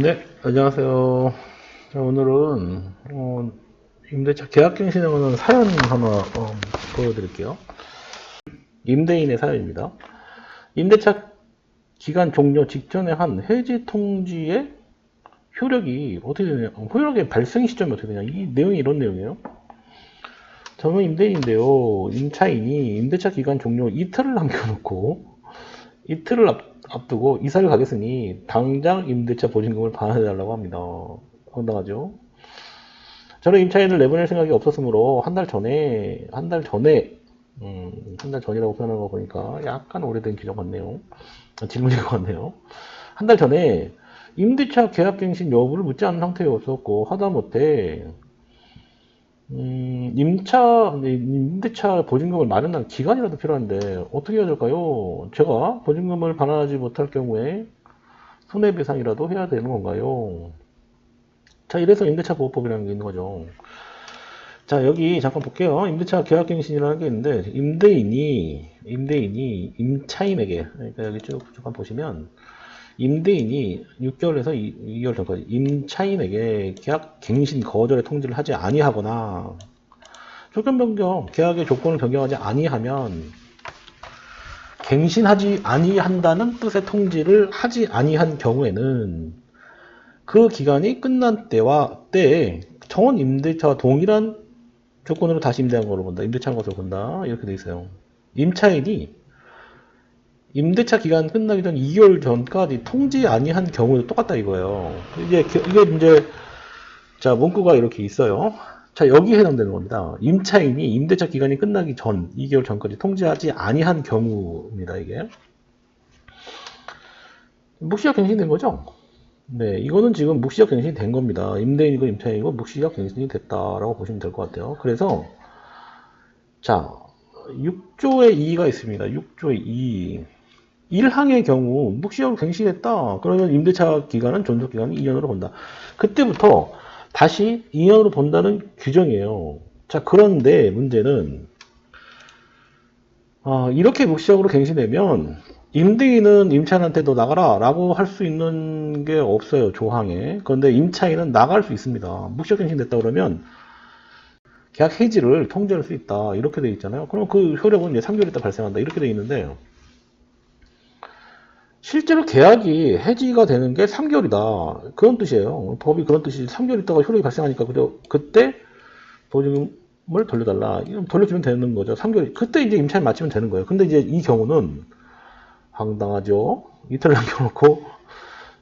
네, 안녕하세요. 자, 오늘은 임대차 계약갱신에 관한 사연 하나 보여드릴게요. 임대인의 사연입니다. 임대차 기간 종료 직전에 한 해지 통지의 효력이 어떻게 되냐, 효력의 발생 시점이 어떻게 되냐, 이 내용이 이런 내용이에요. 저는 임대인인데요. 임차인이 임대차 기간 종료 이틀을 남겨놓고 이틀을 앞두고 이사를 가겠으니 당장 임대차 보증금을 반환해달라고 합니다. 황당하죠? 저는 임차인을 내보낼 생각이 없었으므로 한 달 전이라고 표현한 거 보니까 약간 오래된 기적 같네요. 질문인 것 같네요. 한 달 전에 임대차 계약갱신 여부를 묻지 않은 상태였었고, 하다못해 임대차 보증금을 마련할 기간이라도 필요한데 어떻게 해야 될까요? 제가 보증금을 반환하지 못할 경우에 손해배상이라도 해야 되는 건가요? 자, 이래서 임대차 보호법이라는 게 있는 거죠. 자, 여기 잠깐 볼게요. 임대차 계약갱신이라는 게 있는데 임대인이 임차인에게, 그러니까 여기 쭉 보시면 임대인이 6개월에서 2개월 전까지 임차인에게 계약 갱신 거절의 통지를 하지 아니하거나 조건 변경, 계약의 조건을 변경하지 아니하면 갱신하지 아니한다는 뜻의 통지를 하지 아니한 경우에는 그 기간이 끝난 때에 정원 임대차와 동일한 조건으로 다시 임대한 거로 본다. 임대차한 것으로 본다. 이렇게 돼 있어요. 임차인이 임대차 기간 끝나기 전 2개월 전까지 통지 아니한 경우도 똑같다 이거예요. 이게 이제 자, 문구가 이렇게 있어요. 자, 여기에 해당되는 겁니다. 임차인이 임대차 기간이 끝나기 전 2개월 전까지 통지하지 아니한 경우입니다. 이게 묵시적 갱신된 거죠. 네, 이거는 지금 묵시적 갱신이 된 겁니다. 임대인이고 임차인이고 묵시적 갱신이 됐다라고 보시면 될 것 같아요. 그래서 자, 6조의 2가 있습니다. 6조의 2. 1항의 경우 묵시적으로 갱신했다. 그러면 임대차 기간은 존속 기간이 2년으로 본다. 그때부터 다시 2년으로 본다는 규정이에요. 자, 그런데 문제는 이렇게 묵시적으로 갱신되면 임대인은 임차인한테 너 나가라 라고 할 수 있는 게 없어요. 조항에. 그런데 임차인은 나갈 수 있습니다. 묵시적 갱신됐다 그러면 계약 해지를 통지할 수 있다. 이렇게 돼 있잖아요. 그럼 그 효력은 이제 3개월 있다 발생한다. 이렇게 돼 있는데 실제로 계약이 해지가 되는 게 3개월이다. 그런 뜻이에요. 법이 그런 뜻이 3개월 있다가 효력이 발생하니까 그때 보증금을 돌려달라. 이건 돌려주면 되는 거죠. 3개월. 그때 이제 임차인 마치면 되는 거예요. 근데 이제 이 경우는 황당하죠. 이틀을 남겨놓고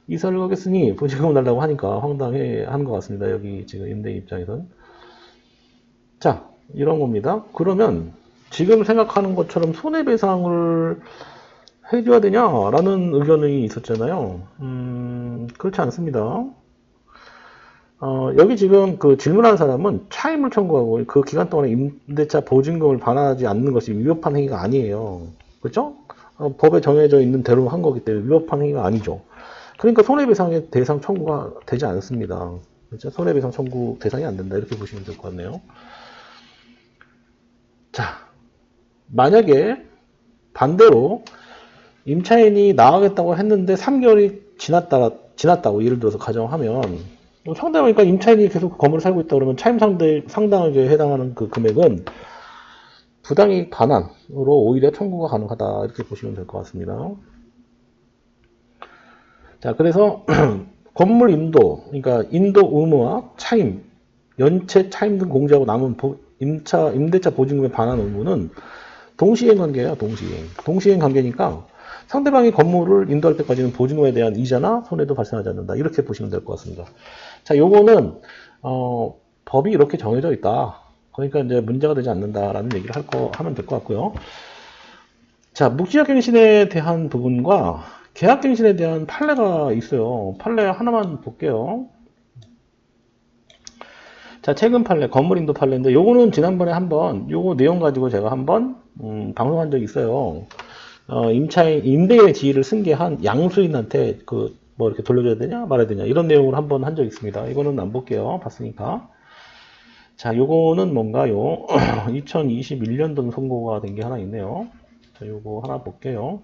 이사를 가겠으니 보증금을 달라고 하니까 황당해 하는 것 같습니다. 여기 지금 임대인 입장에서는. 자, 이런 겁니다. 그러면 지금 생각하는 것처럼 손해배상을 해줘야 되냐라는 의견이 있었잖아요. 그렇지 않습니다. 여기 지금 그 질문한 사람은 차임을 청구하고 그 기간 동안에 임대차 보증금을 반환하지 않는 것이 위법한 행위가 아니에요. 그렇죠? 법에 정해져 있는 대로 한 거기 때문에 위법한 행위가 아니죠. 그러니까 손해배상의 대상 청구가 되지 않습니다. 그렇죠? 손해배상 청구 대상이 안 된다. 이렇게 보시면 될 것 같네요. 자, 만약에 반대로 임차인이 나가겠다고 했는데 3개월이 지났다고 예를 들어서 가정하면 상당하니까 임차인이 계속 건물을 살고 있다 그러면 차임 상당하게 해당하는 그 금액은 부당이익 반환으로 오히려 청구가 가능하다 이렇게 보시면 될 것 같습니다. 자, 그래서 건물 인도, 그러니까 인도 의무와 차임, 연체 차임 등 공제하고 남은 임대차 보증금의 반환 의무는 동시행 관계예요. 동시행 관계니까 상대방이 건물을 인도할 때까지는 보증금에 대한 이자나 손해도 발생하지 않는다. 이렇게 보시면 될 것 같습니다. 자, 요거는 법이 이렇게 정해져 있다. 그러니까 이제 문제가 되지 않는다라는 얘기를 하면 될 것 같고요. 자, 묵시적 갱신에 대한 부분과 계약 갱신에 대한 판례가 있어요. 판례 하나만 볼게요. 자, 최근 판례, 건물인도 판례인데 요거는 지난번에 한번 요거 내용 가지고 제가 한번 방송한 적이 있어요. 임대인의 지위를 승계한 양수인한테 뭐 이렇게 돌려줘야 되냐 말아야 되냐 이런 내용을 한번 한 적 있습니다. 이거는 안 볼게요. 봤으니까. 자, 요거는 뭔가요? 2021년도 선고가 된 게 하나 있네요. 자, 요거 하나 볼게요.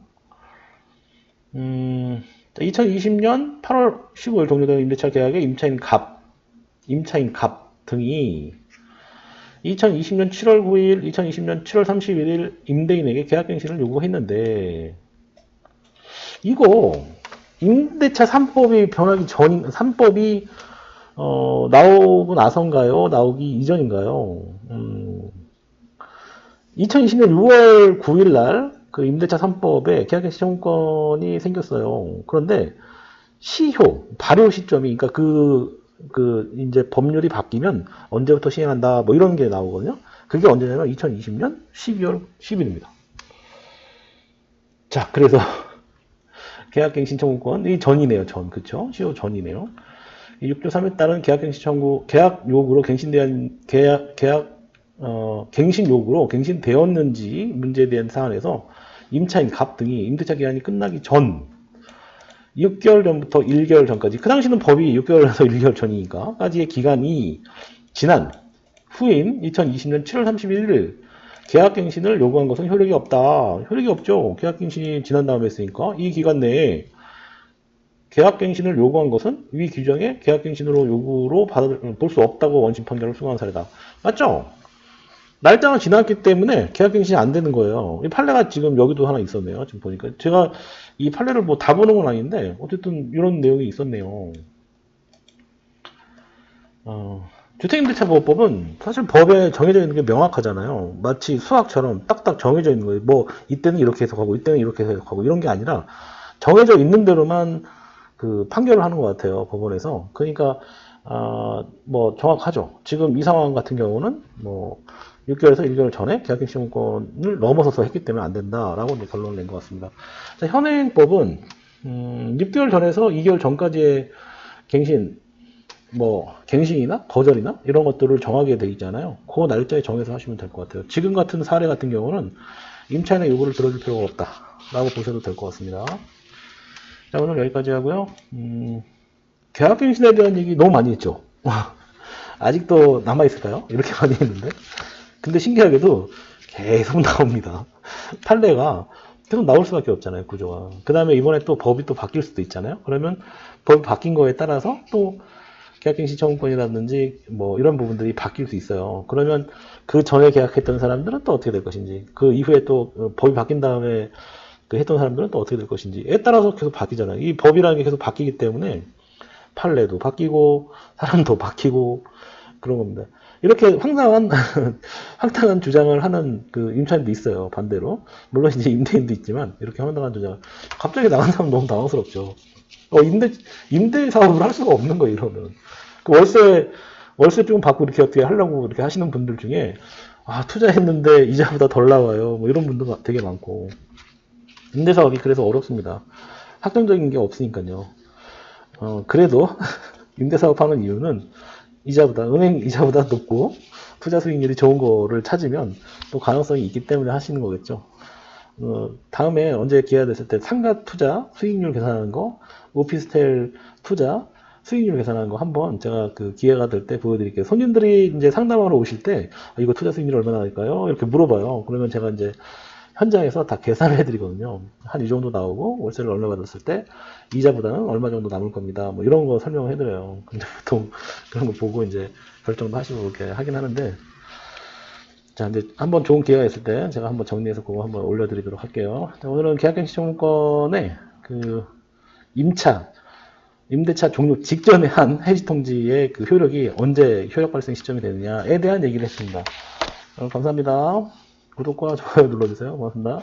2020년 8월 15일 종료된 임대차 계약의 임차인 값 등이 2020년 7월 9일, 2020년 7월 31일 임대인에게 계약갱신을 요구했는데, 이거 임대차 3법이 변하기 전, 3법이 나오고 나선가요? 나오기 이전인가요? 2020년 6월 9일 날 그 임대차 3법에 계약갱신 청구권이 생겼어요. 그런데 시효, 발효 시점이, 그러니까 이제 법률이 바뀌면 언제부터 시행한다, 뭐 이런 게 나오거든요. 그게 언제냐면 2020년 12월 10일입니다. 자, 그래서 계약갱신 청구권이 전이네요, 그쵸? 시효 전이네요. 6조 3에 따른 계약갱신 청구, 계약 요구로 갱신된, 갱신 요구로 갱신되었는지 문제에 대한 사안에서 임차인 값 등이 임대차 기한이 끝나기 전 6개월 전부터 1개월 전까지, 그 당시는 법이 6개월에서 1개월 전이니까 까지의 기간이 지난 후인 2020년 7월 31일 계약갱신을 요구한 것은 효력이 없다. 효력이 없죠. 계약갱신이 지난 다음에 했으니까 이 기간 내에 계약갱신을 요구한 것은 위 규정의 계약갱신으로 요구로 볼 수 없다고 원심 판결을 수강한 사례다. 맞죠? 날짜가 지났기 때문에 계약갱신이 안 되는 거예요. 이 판례가 지금 여기도 하나 있었네요. 지금 보니까. 제가 이 판례를 뭐 다 보는 건 아닌데, 어쨌든 이런 내용이 있었네요. 주택임대차보호법은 사실 법에 정해져 있는 게 명확하잖아요. 마치 수학처럼 딱딱 정해져 있는 거예요. 뭐, 이때는 이렇게 해석하고, 이때는 이렇게 해석하고, 이런 게 아니라 정해져 있는 대로만 그 판결을 하는 것 같아요. 법원에서. 그러니까, 뭐, 정확하죠. 지금 이 상황 같은 경우는 뭐, 6개월에서 1개월 전에 계약갱신 청구권을 넘어서서 했기 때문에 안 된다라고 이제 결론을 낸 것 같습니다. 자, 현행법은 6개월 전에서 2개월 전까지의 갱신, 뭐 갱신이나 거절이나 이런 것들을 정하게 돼 있잖아요. 그 날짜에 정해서 하시면 될 것 같아요. 지금 같은 사례 같은 경우는 임차인의 요구를 들어줄 필요가 없다라고 보셔도 될 것 같습니다. 자, 오늘 여기까지 하고요. 계약갱신에 대한 얘기 너무 많이 했죠. 아직도 남아있을까요? 이렇게 많이 했는데. 근데 신기하게도 계속 나옵니다. 판례가 계속 나올 수밖에 없잖아요, 구조가. 그 다음에 이번에 또 법이 또 바뀔 수도 있잖아요. 그러면 법이 바뀐 거에 따라서 또 계약갱신 청구권이라든지 뭐 이런 부분들이 바뀔 수 있어요. 그러면 그 전에 계약했던 사람들은 또 어떻게 될 것인지, 그 이후에 또 법이 바뀐 다음에 그 했던 사람들은 또 어떻게 될 것인지에 따라서 계속 바뀌잖아요. 이 법이라는 게 계속 바뀌기 때문에 판례도 바뀌고 사람도 바뀌고 그런 겁니다. 이렇게 황당한 주장을 하는 그 임차인도 있어요. 반대로. 물론 이제 임대인도 있지만, 이렇게 황당한 주장. 갑자기 나간 사람 너무 당황스럽죠. 임대 사업을 할 수가 없는 거예요, 이러면. 그 월세 좀 받고 이렇게 어떻게 하려고 이렇게 하시는 분들 중에, 투자했는데 이자보다 덜 나와요. 뭐 이런 분도 되게 많고. 임대 사업이 그래서 어렵습니다. 확정적인 게 없으니까요. 그래도 임대 사업하는 이유는 은행 이자보다 높고 투자 수익률이 좋은 거를 찾으면 또 가능성이 있기 때문에 하시는 거겠죠. 다음에 언제 기회가 됐을 때 상가 투자 수익률 계산하는 거, 오피스텔 투자 수익률 계산하는 거 한번 제가 그 기회가 될 때 보여드릴게요. 손님들이 이제 상담하러 오실 때 이거 투자 수익률이 얼마나 날까요? 이렇게 물어봐요. 그러면 제가 이제 현장에서 다 계산을 해드리거든요. 한 이 정도 나오고 월세를 얼마 받았을 때 이자보다는 얼마 정도 남을 겁니다. 뭐 이런 거 설명을 해드려요. 근데 보통 그런 거 보고 이제 결정도 하시고 이렇게 하긴 하는데, 자, 근데 한번 좋은 기회가 있을 때 제가 한번 정리해서 그거 한번 올려드리도록 할게요. 자, 오늘은 계약갱신 청구권의 그 임대차 종료 직전에 한 해지통지의 그 효력이 언제 효력 발생 시점이 되느냐에 대한 얘기를 했습니다. 감사합니다. 구독과 좋아요 눌러주세요. 고맙습니다.